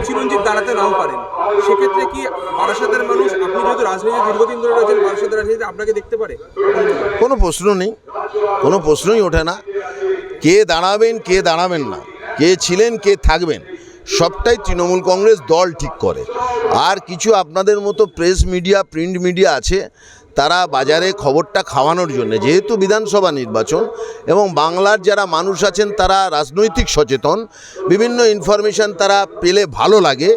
চিরঞ্জিত দাঁড়াতে নাও পারেন, সেক্ষেত্রে কি বারাসাতের মানুষ, আপনি যেহেতু রাজনীতি দীর্ঘদিন ধরে রয়েছেন, বারাসাতের রাজনীতিতে আপনাকে দেখতে পারে? কোনো প্রশ্ন নেই, কোনো প্রশ্নই ওঠে না। কে দাঁড়াবেন কে দাঁড়াবেন না, কে ছিলেন কে থাকবেন, সবটাই তৃণমূল কংগ্রেস দল ঠিক করে। আর কিছু আপনাদের মতো প্রেস মিডিয়া, প্রিন্ট মিডিয়া আছে, তারা বাজারে খবরটা খাওয়ানোর জন্য, যেহেতু বিধানসভা নির্বাচন এবং বাংলার যারা মানুষ আছেন তারা রাজনৈতিক সচেতন, বিভিন্ন ইনফরমেশান তারা পেলে ভালো লাগে,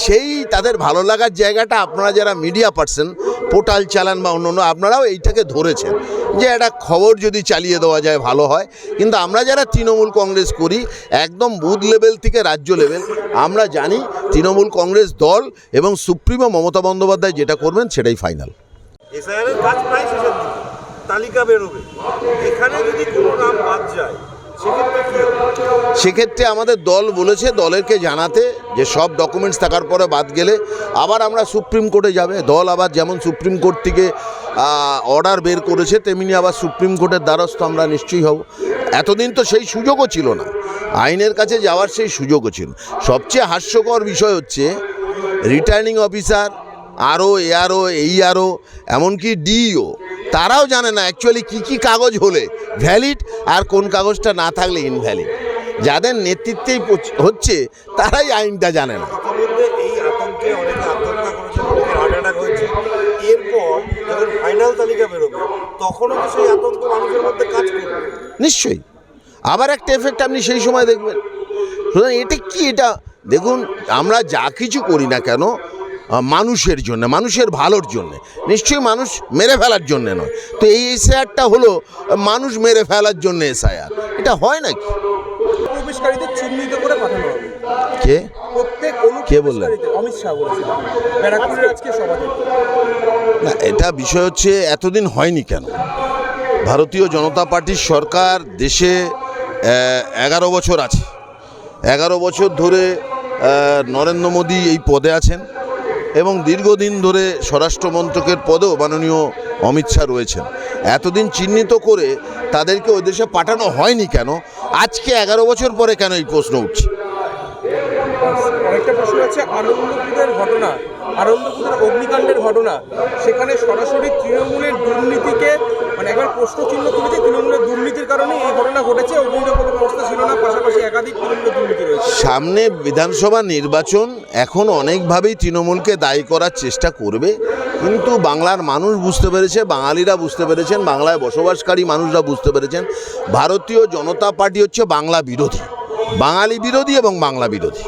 সেই তাদের ভালো লাগার জায়গাটা আপনারা যারা মিডিয়া পার্সন, পোর্টাল চালান বা অন্য আপনারাও এইটাকে ধরেছেন যে একটা খবর যদি চালিয়ে দেওয়া যায় ভালো হয়। কিন্তু আমরা যারা তৃণমূল কংগ্রেস করি, একদম বুথ লেভেল থেকে রাজ্য লেভেল, আমরা জানি তৃণমূল কংগ্রেস দল এবং সুপ্রিমো মমতা বন্দ্যোপাধ্যায় যেটা করবেন সেটাই ফাইনাল। এসআইআরের কাজ প্রায় শেষের দিকে, তালিকা বেরোবে, এখানে যদি কোনো নাম বাদ যায় সেক্ষেত্রে কী হবে? সেক্ষেত্রে আমাদের দল বলেছে দলেরকে জানাতে যে সব ডকুমেন্টস থাকার পরে বাদ গেলে আবার আমরা সুপ্রিম কোর্টে যাবে। দল আবার যেমন সুপ্রিম কোর্ট থেকে অর্ডার বের করেছে, তেমনি আবার সুপ্রিম কোর্টের দ্বারস্থ আমরা নিশ্চয়ই হব। এতদিন তো সেই সুযোগও ছিল না, আইনের কাছে যাওয়ার সেই সুযোগও ছিল। সবচেয়ে হাস্যকর বিষয় হচ্ছে রিটার্নিং অফিসার, ARO, ARO, এমনকি ডিইও, তারাও জানে না অ্যাকচুয়ালি কী কাগজ হলে ভ্যালিড আর কোন কাগজটা না থাকলে ইনভ্যালিড। যাদের নেতৃত্বেই হচ্ছে তারাই আইনটা জানে না। ইতিমধ্যে এই আতঙ্কে অনেকে আত্মহত্যা করেছে, অনেকে হার্ট অ্যাটাক হয়েছে। এরপর যখন ফাইনাল তালিকা বেরোবে তখনও তো সেই আতঙ্ক মানুষের মধ্যে কাজ করবে। নিশ্চয়ই আবার একটা এফেক্ট আপনি সেই সময় দেখবেন। সুতরাং এটা কি, এটা দেখুন, আমরা যা কিছু করি না কেন মানুষের জন্য, মানুষের ভালোর জন্য, নিশ্চয়ই মানুষ মেরে ফেলার জন্য নয়। তো এই এসআইআরটা হলো মানুষ মেরে ফেলার জন্য এসআইআর, এটা হয় নাকি? প্রবেশকারীদের চিহ্নিত করে পাঠানো হবে। কে প্রত্যেক কে বললেন? অমিত শাহ বলেছিলেন ব্যারাকপুরের আজকে সভাতে। না, এটা বিষয় হচ্ছে এতদিন হয়নি কেন? ভারতীয় জনতা পার্টির সরকার দেশে 11 বছর আছে, 11 বছর ধরে নরেন্দ্র মোদী এই পদে আছেন এবং দীর্ঘদিন ধরে স্বরাষ্ট্রমন্ত্রকের পদেও মাননীয় অমিত শাহ রয়েছেন। এতদিন চিহ্নিত করে তাদেরকে ওই দেশে পাঠানো হয়নি কেন? আজকে 11 বছর পরে কেন এই প্রশ্ন উঠছে? আরেকটা প্রশ্ন আছে, আনন্দপুরের ঘটনা, আনন্দপুরের অগ্নিকাণ্ডের ঘটনা, সেখানে সরাসরি তৃণমূলের দুর্নীতিকে মানে একবার প্রশ্ন চিহ্ন তুলেছে। তৃণমূলের দুর্নীতির কারণে এই ঘটনা ঘটেছে, অগ্নিনির্বাপক ব্যবস্থা ছিল না, পাশাপাশি একাধিক তৃণমূলের দুর্নীতি রয়েছে। সামনে বিধানসভা নির্বাচন, এখন অনেকভাবেই তৃণমূলকে দায়ী করার চেষ্টা করবে, কিন্তু বাংলার মানুষ বুঝতে পেরেছে, বাঙালিরা বুঝতে পেরেছেন, বাংলায় বসবাসকারী মানুষরা বুঝতে পেরেছেন ভারতীয় জনতা পার্টি হচ্ছে বাংলা বিরোধী, বাঙালি বিরোধী এবং বাংলা বিরোধী।